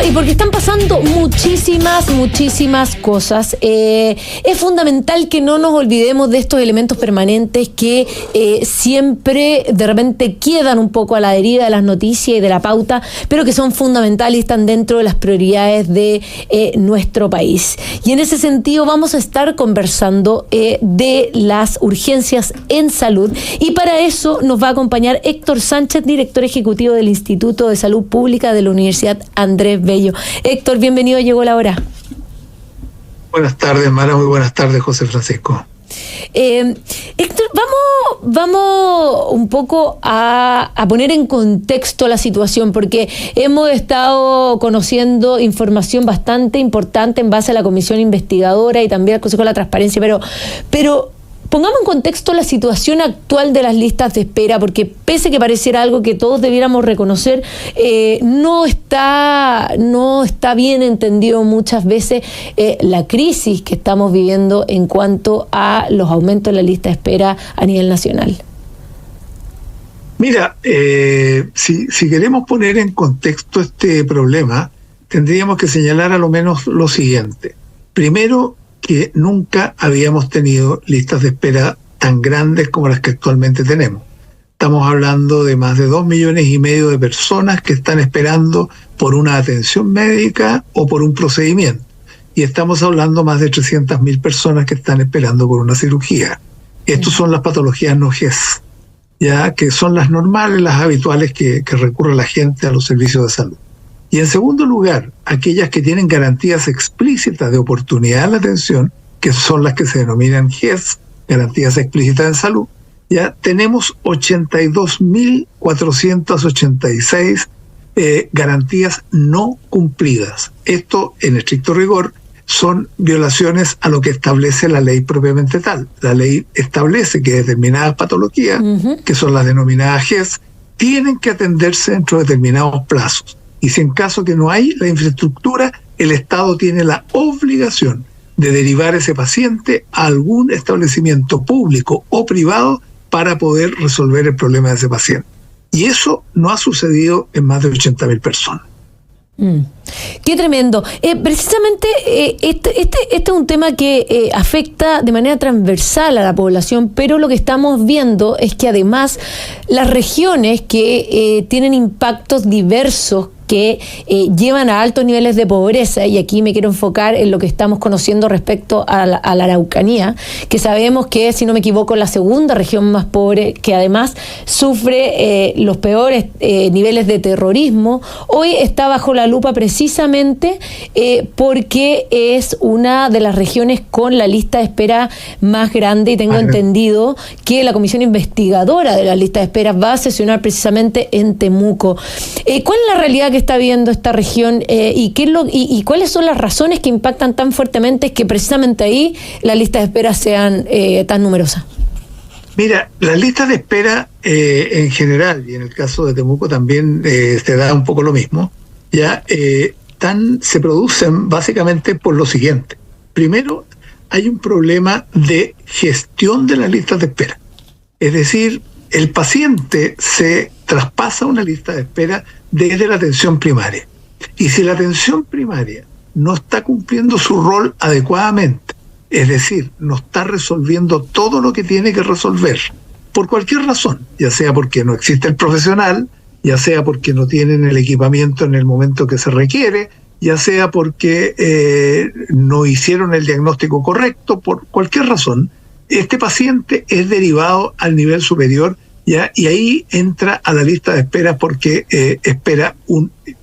y porque están pasando muchísimas cosas. Es fundamental que no nos olvidemos de estos elementos permanentes que siempre de repente quedan un poco a la deriva de las noticias y de la pauta, pero que son fundamentales y están dentro de las prioridades de nuestro país. Y en ese sentido vamos a estar conversando de las urgencias en salud, y para eso nos va a acompañar Héctor Sánchez, director ejecutivo del Instituto de Salud Pública de la Universidad Andrés Bello. Héctor, bienvenido, llegó la hora. Buenas tardes, Mara, muy buenas tardes, José Francisco. Héctor, vamos un poco a poner en contexto la situación, porque hemos estado conociendo información bastante importante en base a la comisión investigadora y también al Consejo de la Transparencia, pero pongamos en contexto la situación actual de las listas de espera, porque pese que pareciera algo que todos debiéramos reconocer, no está bien entendido muchas veces la crisis que estamos viviendo en cuanto a los aumentos de la lista de espera a nivel nacional. Mira, si queremos poner en contexto este problema, tendríamos que señalar a lo menos lo siguiente. Primero, que nunca habíamos tenido listas de espera tan grandes como las que actualmente tenemos. Estamos hablando de más de 2,5 millones de personas que están esperando por una atención médica o por un procedimiento. Y estamos hablando más de 300,000 personas que están esperando por una cirugía. Estas son las patologías no GES, ya que son las normales, las habituales que recurre la gente a los servicios de salud. Y en segundo lugar, aquellas que tienen garantías explícitas de oportunidad en la atención, que son las que se denominan GES, garantías explícitas en salud, ya tenemos 82,486 garantías no cumplidas. Esto, en estricto rigor, son violaciones a lo que establece la ley propiamente tal. La ley establece que determinadas patologías, que son las denominadas GES, tienen que atenderse dentro de determinados plazos. Y si en caso que no hay la infraestructura, el Estado tiene la obligación de derivar ese paciente a algún establecimiento público o privado para poder resolver el problema de ese paciente. Y eso no ha sucedido en más de 80,000 personas. Qué tremendo. Precisamente este es un tema que afecta de manera transversal a la población, pero lo que estamos viendo es que además las regiones que tienen impactos diversos que llevan a altos niveles de pobreza, y aquí me quiero enfocar en lo que estamos conociendo respecto a la Araucanía, que sabemos que, si no me equivoco, es la segunda región más pobre, que además sufre los peores niveles de terrorismo. Hoy está bajo la lupa precisamente porque es una de las regiones con la lista de espera más grande, y tengo entendido que la comisión investigadora de la lista de espera va a sesionar precisamente en Temuco. ¿Cuál es la realidad que está viendo esta región y cuáles son las razones que impactan tan fuertemente que precisamente ahí las listas de espera sean tan numerosas? Mira, las listas de espera en general, y en el caso de Temuco también se da un poco lo mismo, ya se producen básicamente por lo siguiente. Primero, hay un problema de gestión de las listas de espera. Es decir, el paciente se traspasa una lista de espera desde la atención primaria. Y si la atención primaria no está cumpliendo su rol adecuadamente, es decir, no está resolviendo todo lo que tiene que resolver, por cualquier razón, ya sea porque no existe el profesional, ya sea porque no tienen el equipamiento en el momento que se requiere, ya sea porque no hicieron el diagnóstico correcto, por cualquier razón, este paciente es derivado al nivel superior, ¿ya? Y ahí entra a la lista de espera porque espera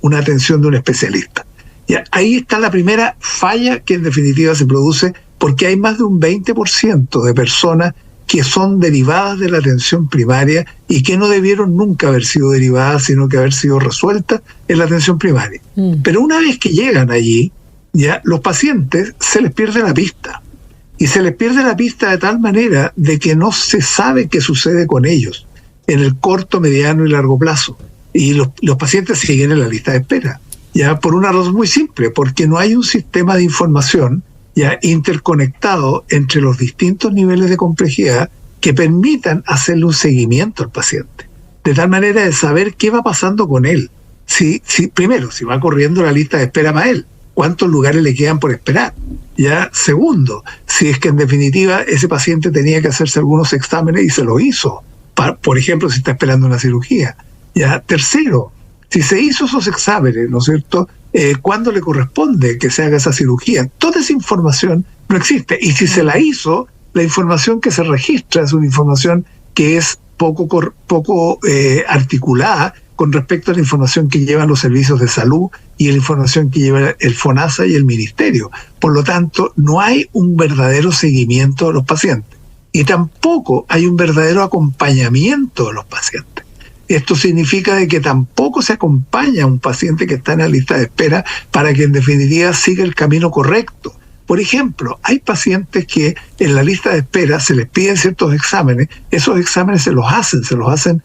una atención de un especialista. ¿Ya? Ahí está la primera falla que en definitiva se produce, porque hay más de un 20% de personas que son derivadas de la atención primaria y que no debieron nunca haber sido derivadas, sino que haber sido resueltas en la atención primaria. Pero una vez que llegan allí, ya los pacientes se les pierde la pista. Y se les pierde la pista de tal manera de que no se sabe qué sucede con ellos en el corto, mediano y largo plazo. Y los pacientes siguen en la lista de espera, ya por una razón muy simple, porque no hay un sistema de información ya interconectado entre los distintos niveles de complejidad que permitan hacerle un seguimiento al paciente, de tal manera de saber qué va pasando con él. primero, si va corriendo la lista de espera para él, ¿cuántos lugares le quedan por esperar? Ya, segundo, si es que en definitiva ese paciente tenía que hacerse algunos exámenes y se lo hizo, por ejemplo, si está esperando una cirugía. Ya, tercero, si se hizo esos exámenes, ¿no es cierto?, ¿cuándo le corresponde que se haga esa cirugía? Toda esa información no existe. Y si se la hizo, la información que se registra es una información que es poco articulada con respecto a la información que llevan los servicios de salud y la información que lleva el FONASA y el Ministerio. Por lo tanto, no hay un verdadero seguimiento de los pacientes y tampoco hay un verdadero acompañamiento de los pacientes. Esto significa de que tampoco se acompaña a un paciente que está en la lista de espera para que en definitiva siga el camino correcto. Por ejemplo, hay pacientes que en la lista de espera se les piden ciertos exámenes, esos exámenes se los hacen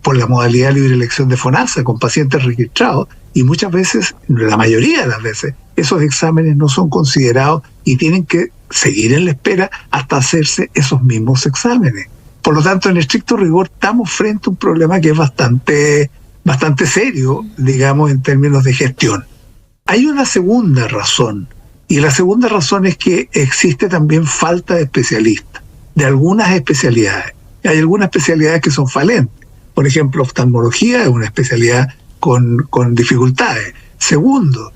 por la modalidad de libre elección de FONASA con pacientes registrados y muchas veces, la mayoría de las veces, esos exámenes no son considerados y tienen que seguir en la espera hasta hacerse esos mismos exámenes. Por lo tanto, en estricto rigor, estamos frente a un problema que es bastante serio, digamos, en términos de gestión. Hay una segunda razón, y la segunda razón es que existe también falta de especialistas, de algunas especialidades. Hay algunas especialidades que son falentes. Por ejemplo, oftalmología es una especialidad con dificultades. Segundo,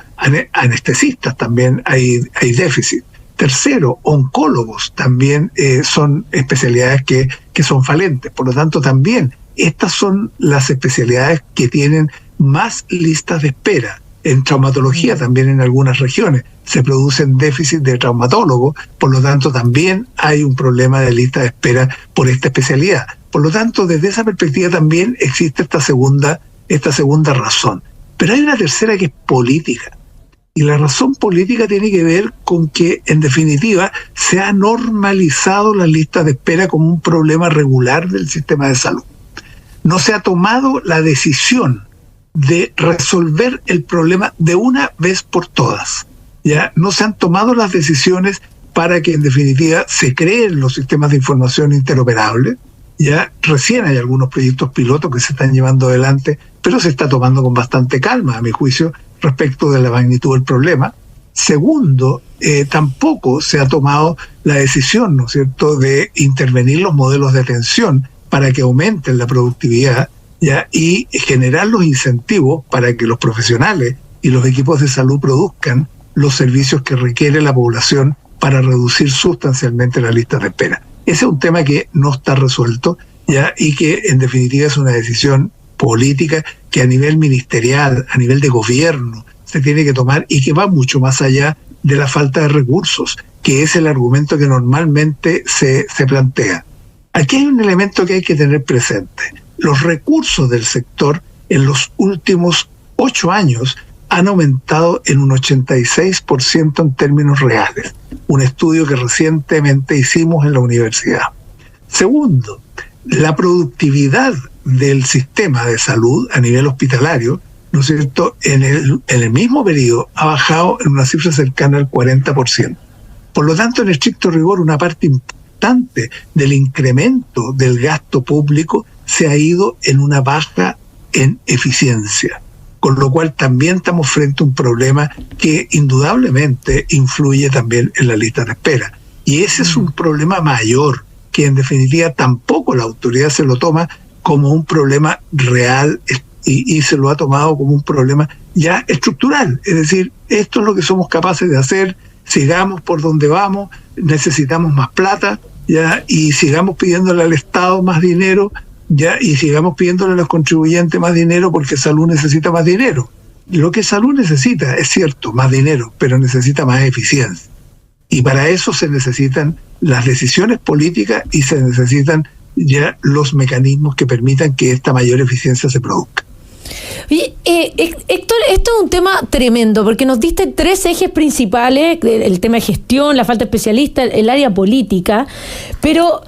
anestesistas también hay déficit. Tercero, oncólogos también son especialidades que son falentes. Por lo tanto, también estas son las especialidades que tienen más listas de espera. En traumatología también en algunas regiones se producen déficit de traumatólogos, por lo tanto también hay un problema de lista de espera por esta especialidad. Por lo tanto, desde esa perspectiva también existe esta segunda razón. Pero hay una tercera que es política. Y la razón política tiene que ver con que, en definitiva, se ha normalizado la lista de espera como un problema regular del sistema de salud. No se ha tomado la decisión de resolver el problema de una vez por todas. Ya no se han tomado las decisiones para que, en definitiva, se creen los sistemas de información interoperables. Ya recién hay algunos proyectos pilotos que se están llevando adelante, pero se está tomando con bastante calma, a mi juicio, respecto de la magnitud del problema. Segundo, tampoco se ha tomado la decisión, ¿no es cierto?, de intervenir los modelos de atención para que aumenten la productividad, ¿ya?, y generar los incentivos para que los profesionales y los equipos de salud produzcan los servicios que requiere la población para reducir sustancialmente la lista de espera. Ese es un tema que no está resuelto, ¿ya?, y que en definitiva es una decisión política que a nivel ministerial, a nivel de gobierno, se tiene que tomar y que va mucho más allá de la falta de recursos, que es el argumento que normalmente se plantea. Aquí hay un elemento que hay que tener presente. Los recursos del sector en los últimos 8 años han aumentado en un 86% en términos reales. Un estudio que recientemente hicimos en la universidad. Segundo, la productividad del sistema de salud a nivel hospitalario, ¿no es cierto?, en el mismo periodo ha bajado en una cifra cercana al 40%. Por lo tanto, en estricto rigor, una parte importante del incremento del gasto público se ha ido en una baja en eficiencia, con lo cual también estamos frente a un problema que indudablemente influye también en la lista de espera. Y ese es un problema mayor, que en definitiva tampoco la autoridad se lo toma como un problema real y se lo ha tomado como un problema ya estructural. Es decir, esto es lo que somos capaces de hacer, sigamos por donde vamos, necesitamos más plata, ya, y sigamos pidiéndole al Estado más dinero, ya, y sigamos pidiéndole a los contribuyentes más dinero porque salud necesita más dinero. Lo que salud necesita, es cierto, más dinero, pero necesita más eficiencia. Y para eso se necesitan las decisiones políticas y se necesitan ya los mecanismos que permitan que esta mayor eficiencia se produzca. Oye, Héctor, esto es un tema tremendo, porque nos diste 3 ejes principales: el tema de gestión, la falta de especialistas, el área política, pero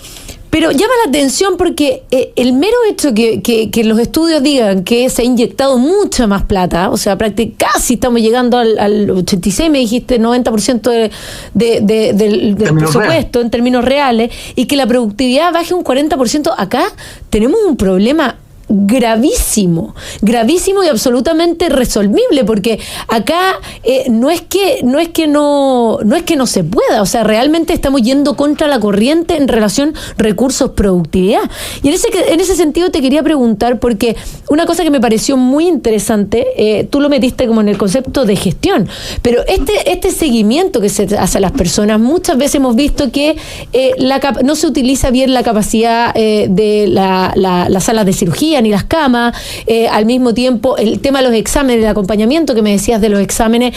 llama la atención porque el mero hecho que los estudios digan que se ha inyectado mucha más plata, o sea, casi estamos llegando al 86, me dijiste, 90% del presupuesto en términos reales, y que la productividad baje un 40%, acá tenemos un problema gravísimo y absolutamente resolvible, porque acá no es que no se pueda, o sea, realmente estamos yendo contra la corriente en relación recursos, productividad. Y en ese sentido te quería preguntar, porque una cosa que me pareció muy interesante, tú lo metiste como en el concepto de gestión, pero este seguimiento que se hace a las personas, muchas veces hemos visto que no se utiliza bien la capacidad de las salas de cirugía ni las camas, al mismo tiempo el tema de los exámenes, el acompañamiento que me decías de los exámenes,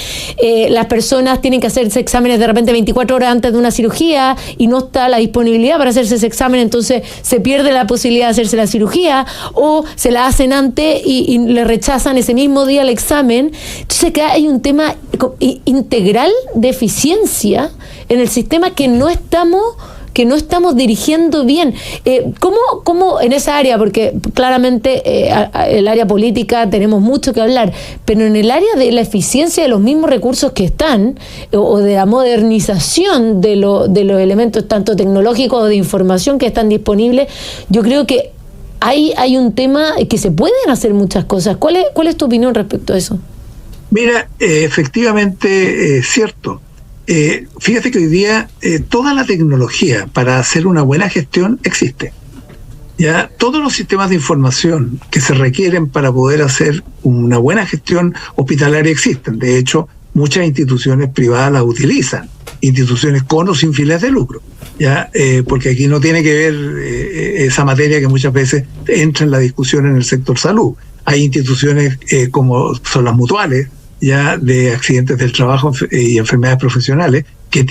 las personas tienen que hacerse exámenes de repente 24 horas antes de una cirugía y no está la disponibilidad para hacerse ese examen, entonces se pierde la posibilidad de hacerse la cirugía, o se la hacen antes y le rechazan ese mismo día el examen. Entonces acá hay un tema integral de eficiencia en el sistema que no estamos dirigiendo bien. ¿Cómo en esa área? Porque claramente el área política tenemos mucho que hablar, pero en el área de la eficiencia de los mismos recursos que están, o de la modernización de los elementos tanto tecnológicos o de información que están disponibles, yo creo que hay un tema que se pueden hacer muchas cosas. ¿Cuál es tu opinión respecto a eso? Mira, efectivamente, cierto. Fíjate que hoy día toda la tecnología para hacer una buena gestión existe. Ya todos los sistemas de información que se requieren para poder hacer una buena gestión hospitalaria existen. De hecho, muchas instituciones privadas las utilizan, instituciones con o sin fines de lucro. Ya, porque aquí no tiene que ver esa materia que muchas veces entra en la discusión en el sector salud. Hay instituciones como son las mutuales, ya de accidentes del trabajo y enfermedades profesionales, que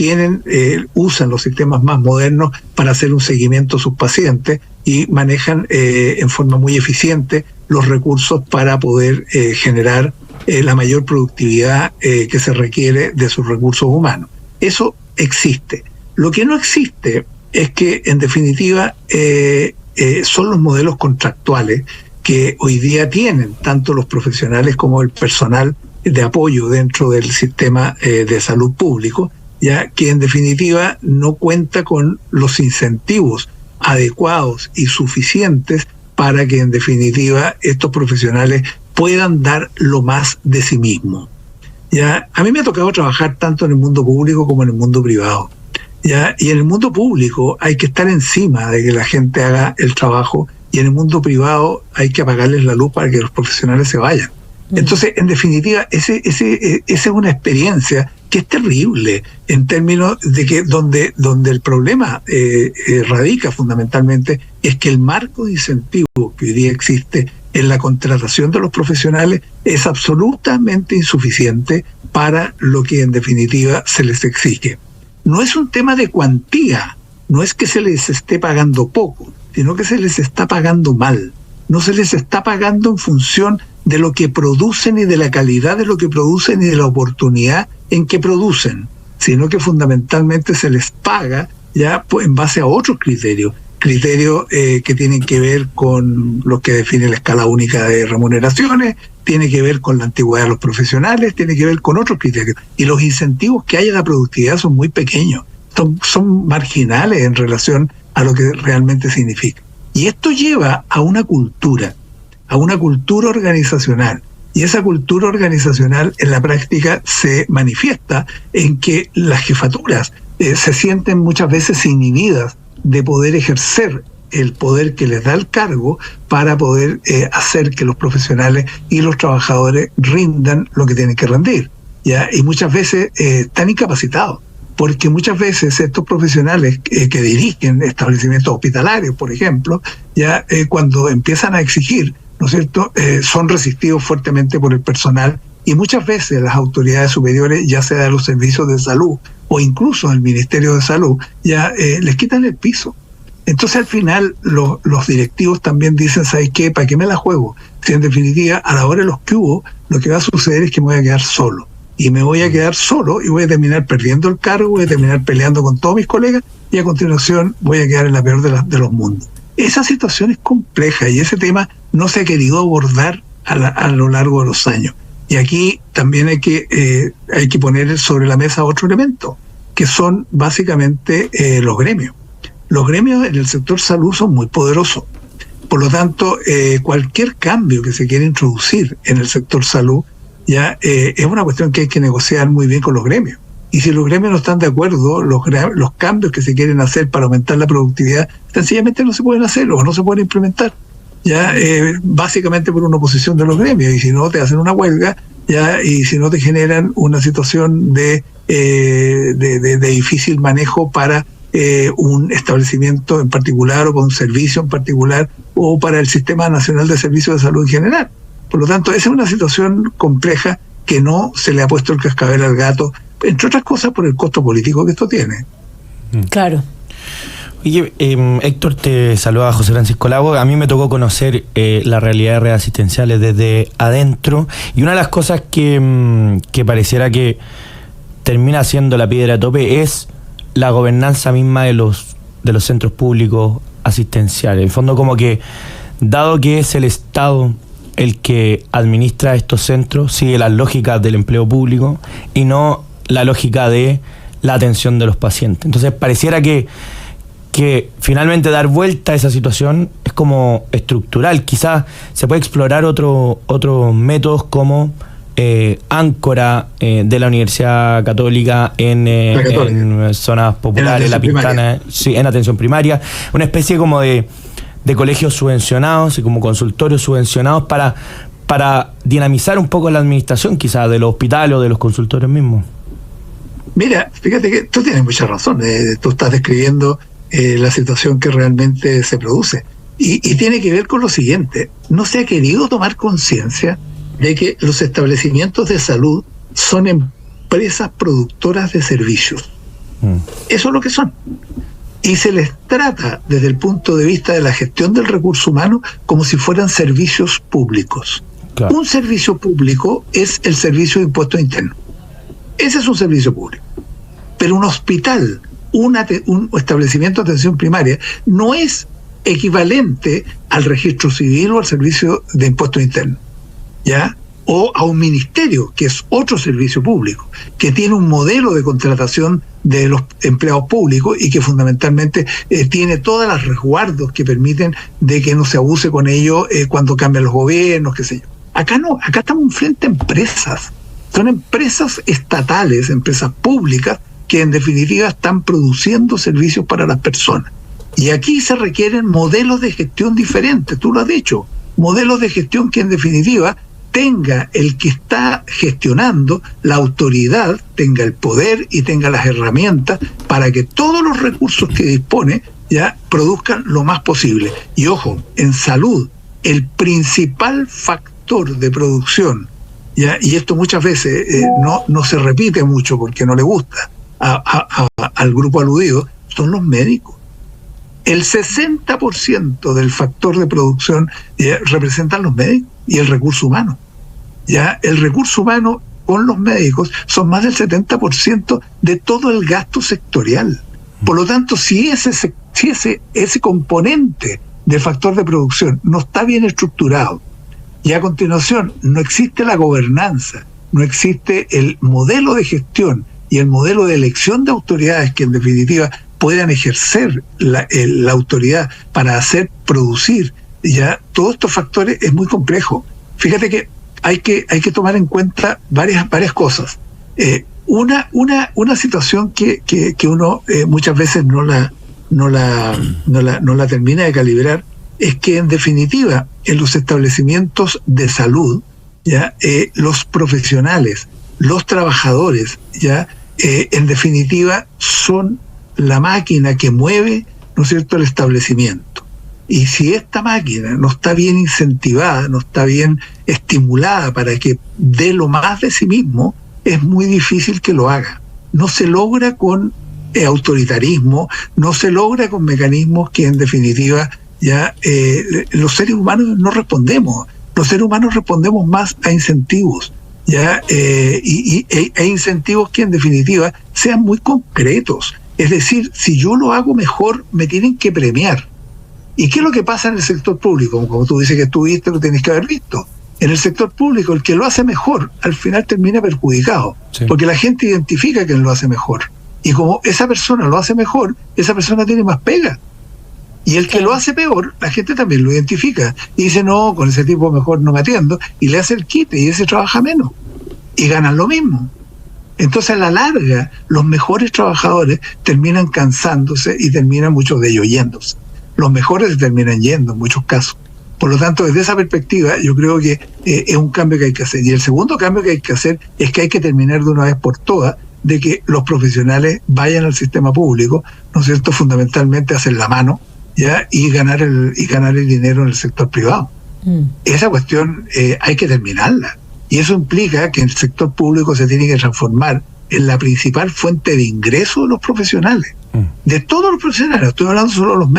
usan los sistemas más modernos para hacer un seguimiento a sus pacientes y manejan en forma muy eficiente los recursos para poder generar la mayor productividad que se requiere de sus recursos humanos. Eso existe. Lo que no existe es que, en definitiva, son los modelos contractuales que hoy día tienen tanto los profesionales como el personal de apoyo dentro del sistema de salud público, ya que en definitiva no cuenta con los incentivos adecuados y suficientes para que en definitiva estos profesionales puedan dar lo más de sí mismos. Ya, a mí me ha tocado trabajar tanto en el mundo público como en el mundo privado. Ya, y en el mundo público hay que estar encima de que la gente haga el trabajo, y en el mundo privado hay que apagarles la luz para que los profesionales se vayan. Entonces, en definitiva, esa es una experiencia que es terrible en términos de que donde el problema radica fundamentalmente es que el marco de incentivos que hoy día existe en la contratación de los profesionales es absolutamente insuficiente para lo que en definitiva se les exige. No es un tema de cuantía, no es que se les esté pagando poco, sino que se les está pagando mal. No se les está pagando en función de lo que producen y de la calidad de lo que producen y de la oportunidad en que producen, sino que fundamentalmente se les paga ya en base a otros criterios que tienen que ver con lo que define la escala única de remuneraciones, tiene que ver con la antigüedad de los profesionales, tiene que ver con otros criterios. Y los incentivos que hay a la productividad son muy pequeños, son marginales en relación a lo que realmente significa. Y esto lleva a una cultura organizacional. Y esa cultura organizacional en la práctica se manifiesta en que las jefaturas se sienten muchas veces inhibidas de poder ejercer el poder que les da el cargo para poder hacer que los profesionales y los trabajadores rindan lo que tienen que rendir. ¿Ya? Y muchas veces están incapacitados, porque muchas veces estos profesionales que dirigen establecimientos hospitalarios, por ejemplo, ya cuando empiezan a exigir, ¿no es cierto?, son resistidos fuertemente por el personal, y muchas veces las autoridades superiores, ya sea de los servicios de salud o incluso el Ministerio de Salud, ya les quitan el piso. Entonces al final los directivos también dicen, ¿sabes qué? ¿Para qué me la juego? Si en definitiva a la hora de los que hubo, lo que va a suceder es que me voy a quedar solo. Y me voy a quedar solo y voy a terminar perdiendo el cargo, voy a terminar peleando con todos mis colegas y a continuación voy a quedar en la peor de los mundos. Esa situación es compleja y ese tema no se ha querido abordar a lo largo de los años. Y aquí también hay que poner sobre la mesa otro elemento, que son básicamente los gremios. Los gremios en el sector salud son muy poderosos. Por lo tanto, cualquier cambio que se quiera introducir en el sector salud ya es una cuestión que hay que negociar muy bien con los gremios. Y si los gremios no están de acuerdo, los cambios que se quieren hacer para aumentar la productividad sencillamente no se pueden hacer o no se pueden implementar. Ya básicamente por una oposición de los gremios, y si no te hacen una huelga, ya, y si no te generan una situación de difícil manejo para un establecimiento en particular o con un servicio en particular o para el Sistema Nacional de Servicios de Salud en general. Por lo tanto, esa es una situación compleja que no se le ha puesto el cascabel al gato, entre otras cosas por el costo político que esto tiene. Claro. Oye, Héctor, te saluda José Francisco Lago. A mí me tocó conocer la realidad de redes asistenciales desde adentro, y una de las cosas que pareciera que termina siendo la piedra de tope es la gobernanza misma de los centros públicos asistenciales. En el fondo, como que, dado que es el Estado el que administra estos centros, sigue las lógicas del empleo público y no la lógica de la atención de los pacientes. Entonces pareciera que finalmente dar vuelta a esa situación es como estructural. Quizás se puede explorar otros métodos como Áncora de la Universidad Católica en zonas populares, La Pintana, sí, en atención primaria, una especie como de colegios subvencionados y como consultorios subvencionados para dinamizar un poco la administración quizás de los hospitales o de los consultorios mismos. Mira, fíjate que tú tienes mucha razón, tú estás describiendo la situación que realmente se produce y tiene que ver con lo siguiente: no se ha querido tomar conciencia de que los establecimientos de salud son empresas productoras de servicios. Eso es lo que son. Y se les trata desde el punto de vista de la gestión del recurso humano como si fueran servicios públicos. Claro. Un servicio público es el servicio de impuestos internos. Ese es un servicio público. Pero un hospital, un establecimiento de atención primaria, no es equivalente al registro civil o al servicio de impuestos internos, ¿ya? O a un ministerio, que es otro servicio público, que tiene un modelo de contratación de los empleados públicos y que fundamentalmente tiene todos los resguardos que permiten de que no se abuse con ellos cuando cambian los gobiernos, qué sé yo. Acá no, acá estamos frente a empresas. Son empresas estatales, empresas públicas, que en definitiva están produciendo servicios para las personas. Y aquí se requieren modelos de gestión diferentes, tú lo has dicho, modelos de gestión que en definitiva tenga el que está gestionando la autoridad, tenga el poder y tenga las herramientas para que todos los recursos que dispone ya produzcan lo más posible. Y ojo, en salud, el principal factor de producción, ¿ya? Y esto muchas veces no se repite mucho porque no le gusta al grupo aludido, son los médicos. El 60% del factor de producción representan los médicos y el recurso humano. Ya el recurso humano con los médicos son más del 70% de todo el gasto sectorial. Por lo tanto, si ese componente del factor de producción no está bien estructurado, y a continuación no existe la gobernanza, no existe el modelo de gestión y el modelo de elección de autoridades que en definitiva puedan ejercer la autoridad para hacer producir ya todos estos factores, es muy complejo. Fíjate que hay que tomar en cuenta varias cosas. Una situación que uno muchas veces no la termina de calibrar es que en definitiva en los establecimientos de salud ya los profesionales, los trabajadores ya en definitiva son la máquina que mueve, ¿no es cierto?, el establecimiento. Y si esta máquina no está bien incentivada, no está bien estimulada para que dé lo más de sí mismo, es muy difícil que lo haga. No se logra con autoritarismo, no se logra con mecanismos que en definitiva ya los seres humanos no respondemos. Los seres humanos respondemos más a incentivos, ya e incentivos que en definitiva sean muy concretos. Es decir, si yo lo hago mejor, me tienen que premiar. ¿Y qué es lo que pasa en el sector público? Como tú dices que estuviste, lo tenés que haber visto. En el sector público, el que lo hace mejor, al final termina perjudicado. Sí. Porque la gente identifica que lo hace mejor. Y como esa persona lo hace mejor, esa persona tiene más pega. Y el que lo hace peor, la gente también lo identifica. Y dice, no, con ese tipo mejor no me atiendo. Y le hace el quite y ese trabaja menos. Y ganan lo mismo. Entonces, a la larga, los mejores trabajadores terminan cansándose y terminan muchos de ellos yéndose. Los mejores se terminan yendo en muchos casos. Por lo tanto, desde esa perspectiva, yo creo que es un cambio que hay que hacer. Y el segundo cambio que hay que hacer es que hay que terminar de una vez por todas de que los profesionales vayan al sistema público, ¿no es cierto?, fundamentalmente hacer la mano, ¿ya? Y ganar el dinero en el sector privado. Esa cuestión hay que terminarla. Y eso implica que el sector público se tiene que transformar en la principal fuente de ingreso de los profesionales. De todos los profesionales, estoy hablando solo de los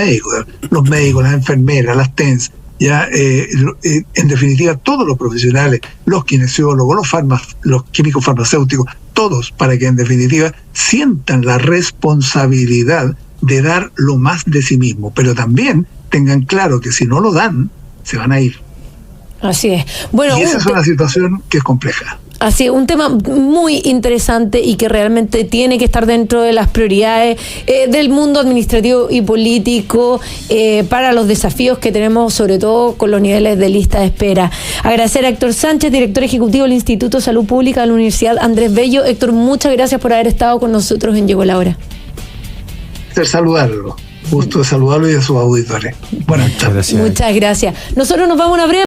médicos, las enfermeras, las TENS, ya en definitiva todos los profesionales, los kinesiólogos, los químicos farmacéuticos, todos, para que en definitiva sientan la responsabilidad de dar lo más de sí mismo, pero también tengan claro que si no lo dan, se van a ir. Así es. Bueno, y esa es una situación que es compleja. Así es, un tema muy interesante y que realmente tiene que estar dentro de las prioridades del mundo administrativo y político para los desafíos que tenemos, sobre todo con los niveles de lista de espera. Agradecer a Héctor Sánchez, director ejecutivo del Instituto de Salud Pública de la Universidad Andrés Bello. Héctor, muchas gracias por haber estado con nosotros en Llegó la Hora. Saludarlo. Gusto de saludarlo y a sus auditores. Buenas tardes. Muchas gracias. Nosotros nos vamos a una breve